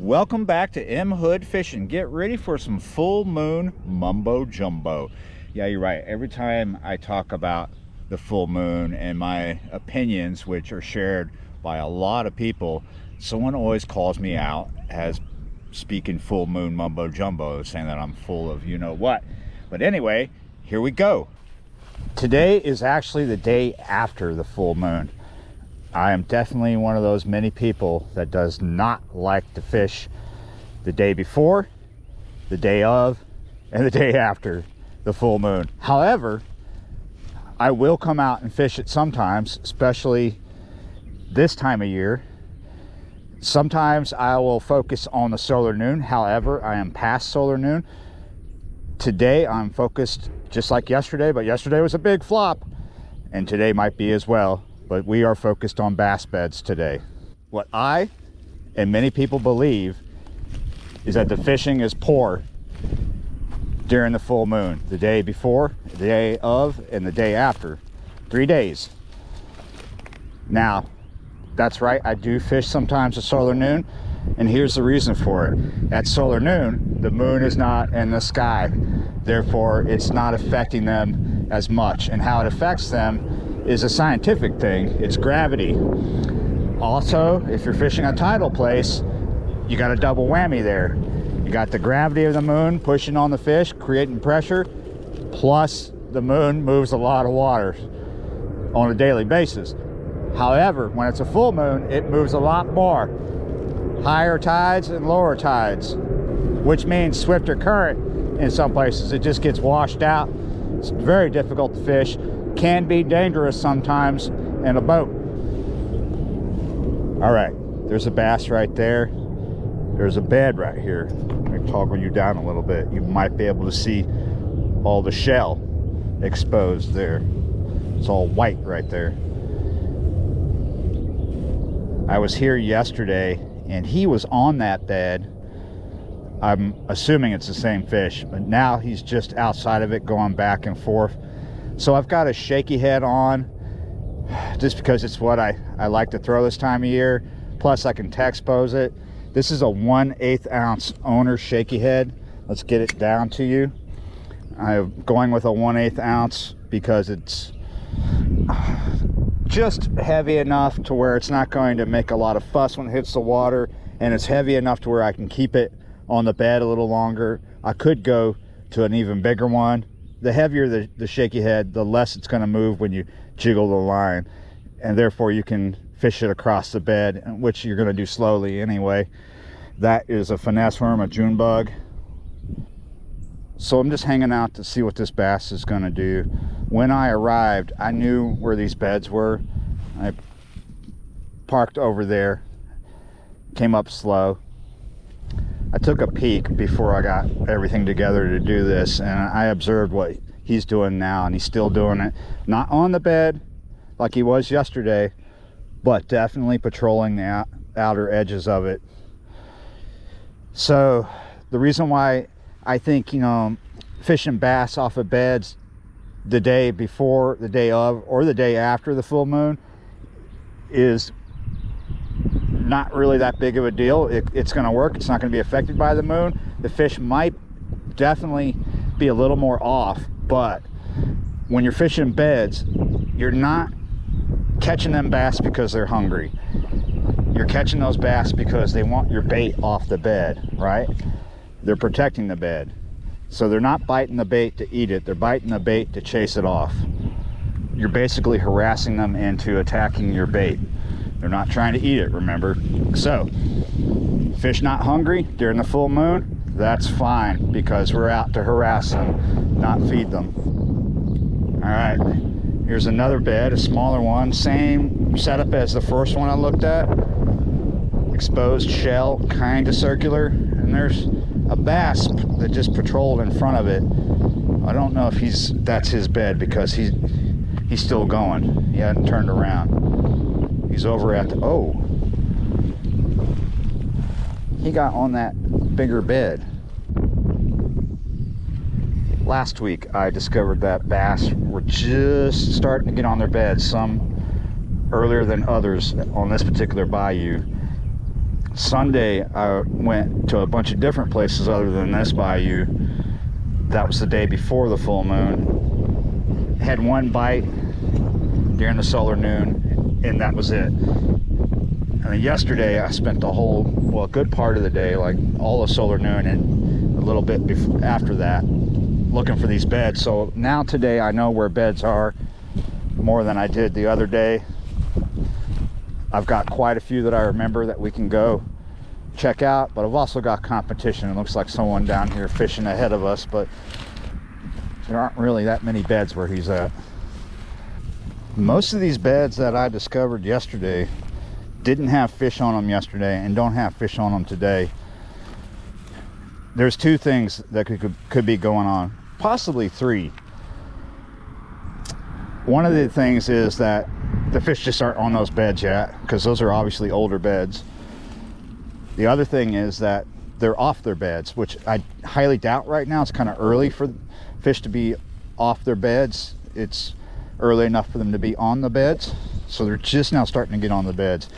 Welcome back to M Hood Fishing. Get ready for some full moon mumbo jumbo. Yeah, you're right. Every time I talk about the full moon and my opinions, which are shared by a lot of people, someone always calls me out as speaking full moon mumbo jumbo, saying that I'm full of you know what. But anyway, here we go. Today is actually the day after the full moon. I am definitely one of those many people that does not like to fish the day before, the day of, and the day after the full moon. However, I will come out and fish it sometimes, especially this time of year. Sometimes I will focus on the solar noon. However, I am past solar noon. Today I'm focused just like yesterday, but yesterday was a big flop, and today might be as well. But we are focused on bass beds today. What I and many people believe is that the fishing is poor during the full moon, the day before, the day of, and the day after. 3 days. Now, that's right, I do fish sometimes at solar noon, and here's the reason for it. At solar noon, the moon is not in the sky, therefore it's not affecting them as much. And how it affects them is a scientific thing. It's gravity. Also, if you're fishing a tidal place, you got a double whammy there. You got the gravity of the moon pushing on the fish, creating pressure, plus the moon moves a lot of water on a daily basis. However, when it's a full moon, it moves a lot more. Higher tides and lower tides, which means swifter current in some places. It just gets washed out. It's very difficult to fish. Can be dangerous sometimes in a boat. All right, there's a bass right there. There's a bed right here. Let me toggle you down a little bit. You might be able to see all the shell exposed there. It's all white right there. I was here yesterday and he was on that bed. I'm assuming it's the same fish, but now he's just outside of it going back and forth. So I've got a shaky head on just because it's what I like to throw this time of year. Plus I can Texpose it. This is a 1/8 ounce owner shaky head. Let's get it down to you. I'm going with a 1/8 ounce because it's just heavy enough to where it's not going to make a lot of fuss when it hits the water, and it's heavy enough to where I can keep it on the bed a little longer. I could go to an even bigger one. The heavier the shaky head, the less it's going to move when you jiggle the line, and therefore you can fish it across the bed, which you're going to do slowly anyway. That is a finesse worm, a June bug. So I'm just hanging out to see what this bass is going to do. When I arrived, I knew where these beds were. I parked over there, came up slow. I took a peek before I got everything together to do this, and I observed what he's doing now, and he's still doing it. Not on the bed like he was yesterday, but definitely patrolling the outer edges of it. So the reason why I think, you know, fishing bass off of beds the day before, the day of, or the day after the full moon is not really that big of a deal. It's going to work. It's not going to be affected by the moon. The fish might definitely be a little more off, but when you're fishing beds, you're not catching them bass because they're hungry. You're catching those bass because they want your bait off the bed, right? They're protecting the bed. So they're not biting the bait to eat it. They're biting the bait to chase it off. You're basically harassing them into attacking your bait. They're not trying to eat it, remember? So, fish not hungry during the full moon, that's fine, because we're out to harass them, not feed them. All right, here's another bed, a smaller one, same setup as the first one I looked at. Exposed shell, kind of circular, and there's a bass that just patrolled in front of it. I don't know if that's his bed because he's still going. He hadn't turned around. He's over at the, oh, he got on that bigger bed. Last week I discovered that bass were just starting to get on their beds, some earlier than others on this particular bayou. Sunday, I went to a bunch of different places other than this bayou. That was the day before the full moon. Had one bite during the solar noon, and that was it. And then yesterday, I spent the whole, well, a good part of the day, like all the solar noon and a little bit after that, looking for these beds. So now today, I know where beds are more than I did the other day. I've got quite a few that I remember that we can go check out, but I've also got competition. It looks like someone down here fishing ahead of us, but there aren't really that many beds where he's at. Most of these beds that I discovered yesterday didn't have fish on them yesterday and don't have fish on them today. There's two things that could be going on, possibly three. One of the things is that the fish just aren't on those beds yet, because those are obviously older beds. The other thing is that they're off their beds, which I highly doubt right now. It's kind of early for fish to be off their beds. It's early enough for them to be on the beds, so they're just now starting to get on the beds.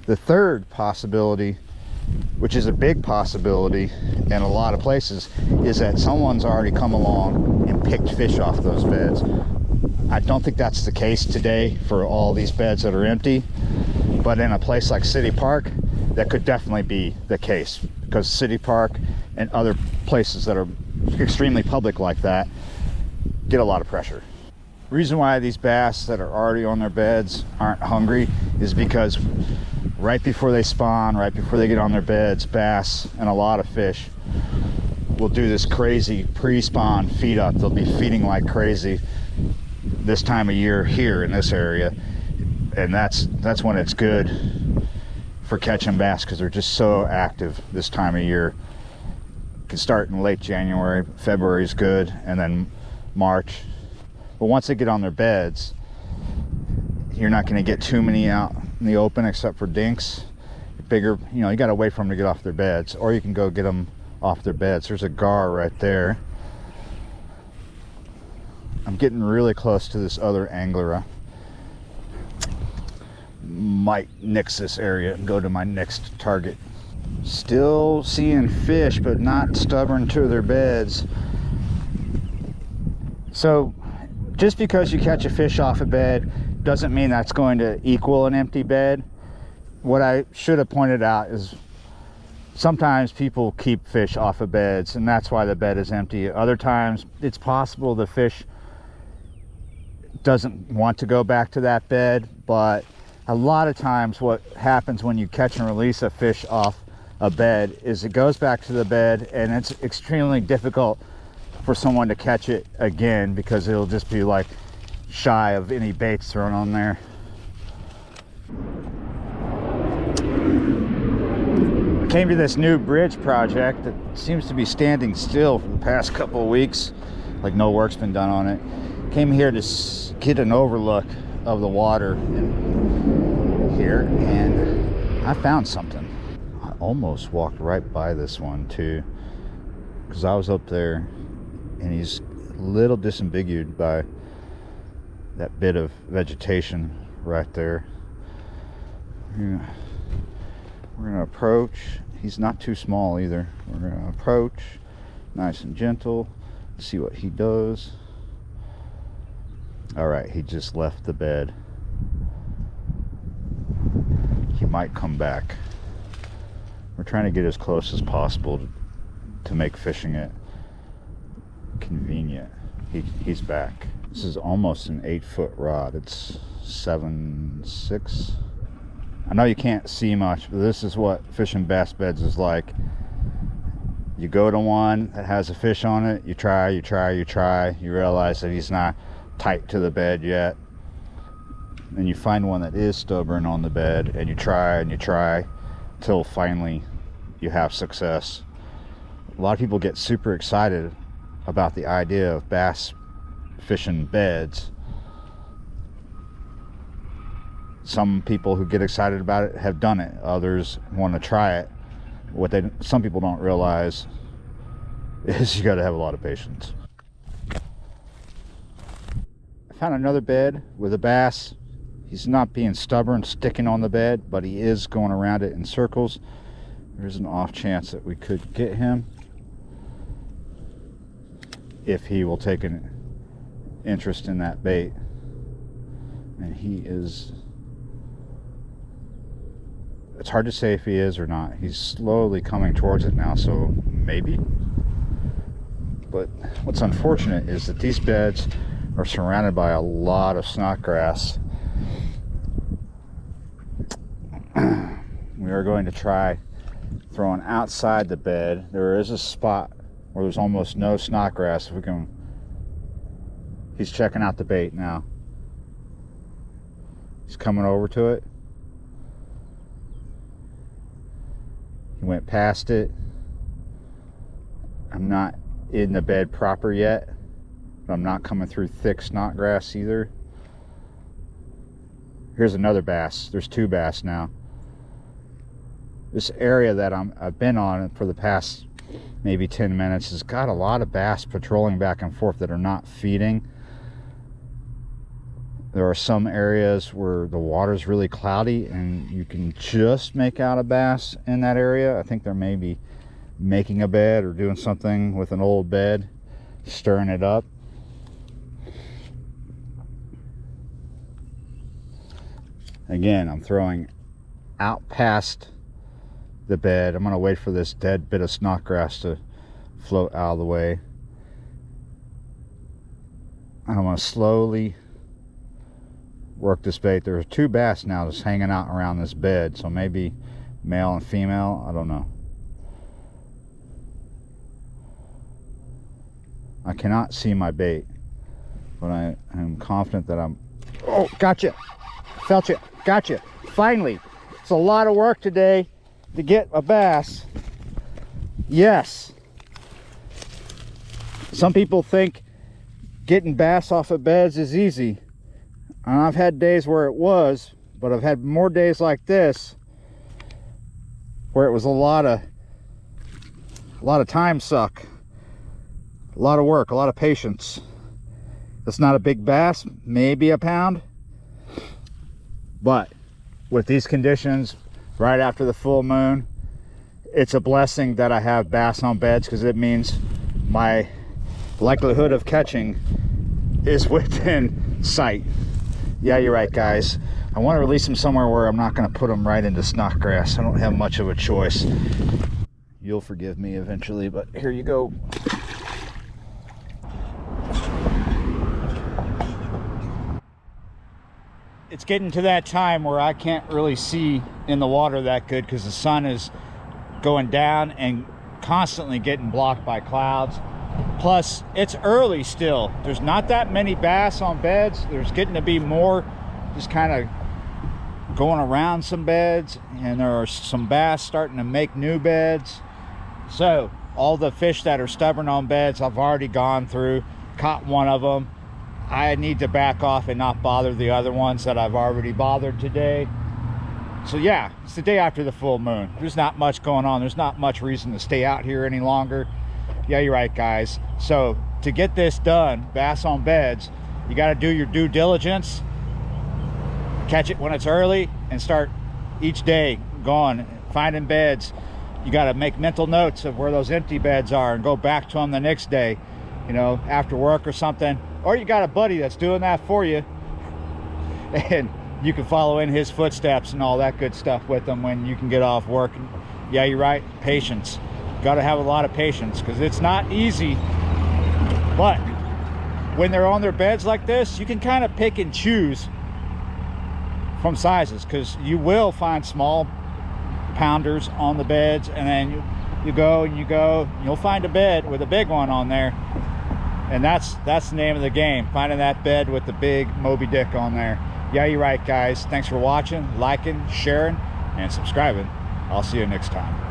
The third possibility, which is a big possibility in a lot of places, is that someone's already come along and picked fish off those beds. I don't think that's the case today for all these beds that are empty, but in a place like City Park, that could definitely be the case, because City Park and other places that are extremely public like that get a lot of pressure. The reason why these bass that are already on their beds aren't hungry is because right before they spawn, right before they get on their beds, bass and a lot of fish will do this crazy pre-spawn feed up. They'll be feeding like crazy this time of year here in this area, and that's when it's good for catching bass, because they're just so active this time of year. It can start in late January, February is good, and then March. But once they get on their beds, you're not going to get too many out in the open except for dinks. Bigger, you got to wait for them to get off their beds, or you can go get them off their beds. There's a gar right there. I'm getting really close to this other angler. Might nix this area and go to my next target. Still seeing fish, but not stubborn to their beds. So just because you catch a fish off a bed doesn't mean that's going to equal an empty bed. What I should have pointed out is sometimes people keep fish off of beds, and that's why the bed is empty. Other times it's possible the fish doesn't want to go back to that bed, but a lot of times what happens when you catch and release a fish off a bed is it goes back to the bed, and it's extremely difficult for someone to catch it again, because it'll just be like shy of any baits thrown on there. I came to this new bridge project that seems to be standing still for the past couple of weeks, like no work's been done on it. Came here to get an overlook of the water here, and I found something. I almost walked right by this one too, because I was up there, and he's a little disambigued by that bit of vegetation right there. We're gonna approach. He's not too small either. We're gonna approach nice and gentle, see what he does. All right, he just left the bed. He might come back. We're trying to get as close as possible to make fishing it convenient. He's back. This is almost an 8-foot rod. It's 7.6. I know you can't see much, but this is what fishing bass beds is like. You go to one that has a fish on it, you try, you realize that he's not tight to the bed yet. Then you find one that is stubborn on the bed, and you try till finally you have success. A lot of people get super excited about the idea of bass fishing beds. Some people who get excited about it have done it. Others want to try it. Some people don't realize is you got to have a lot of patience. I found another bed with a bass. He's not being stubborn, sticking on the bed, but he is going around it in circles. There's an off chance that we could get him if he will take an interest in that bait. And he is, it's hard to say if he is or not. He's slowly coming towards it now, so maybe. But what's unfortunate is that these beds are surrounded by a lot of snodgrass. We are going to try throwing outside the bed. There is a spot where there's almost no snodgrass. If we can, he's checking out the bait now. He's coming over to it. He went past it. I'm not in the bed proper yet, but I'm not coming through thick snodgrass either. Here's another bass. There's two bass now. This area that I've been on for the past maybe 10 minutes has got a lot of bass patrolling back and forth that are not feeding. There are some areas where the water's really cloudy and you can just make out a bass in that area. I think they're maybe making a bed or doing something with an old bed, stirring it up. Again, I'm throwing out past the bed. I'm going to wait for this dead bit of snodgrass to float out of the way. And I'm going to slowly work this bait. There are two bass now just hanging out around this bed, so maybe male and female, I don't know. I cannot see my bait, but I am confident that I'm, oh, gotcha, felt you, gotcha, finally. It's a lot of work today to get a bass. Yes. Some people think getting bass off of beds is easy. And I've had days where it was, but I've had more days like this where it was a lot of time suck, a lot of work, a lot of patience. It's not a big bass, maybe a pound, but with these conditions right after the full moon, it's a blessing that I have bass on beds, because it means my likelihood of catching is within sight. Yeah, you're right, guys. I want to release them somewhere where I'm not going to put them right into snodgrass. I don't have much of a choice. You'll forgive me eventually, but here you go. It's getting to that time where I can't really see in the water that good because the sun is going down and constantly getting blocked by clouds. Plus, it's early still. There's not that many bass on beds. There's getting to be more just kind of going around some beds, and there are some bass starting to make new beds. So all the fish that are stubborn on beds, I've already gone through, caught one of them. I need to back off and not bother the other ones that I've already bothered today. So yeah, it's the day after the full moon. There's not much going on. There's not much reason to stay out here any longer. Yeah, you're right, guys. So to get this done, bass on beds, you got to do your due diligence, catch it when it's early, and start each day going, finding beds. You got to make mental notes of where those empty beds are and go back to them the next day, you know, after work or something. Or you got a buddy that's doing that for you, and you can follow in his footsteps and all that good stuff with them when you can get off work. Yeah, you're right, patience. Got to have a lot of patience, because it's not easy. But when they're on their beds like this, you can kind of pick and choose from sizes, because you will find small pounders on the beds, and then you go and you'll find a bed with a big one on there. And that's the name of the game, finding that bed with the big Moby Dick on there. Yeah, you're right, guys. Thanks for watching, liking, sharing, and subscribing. I'll see you next time.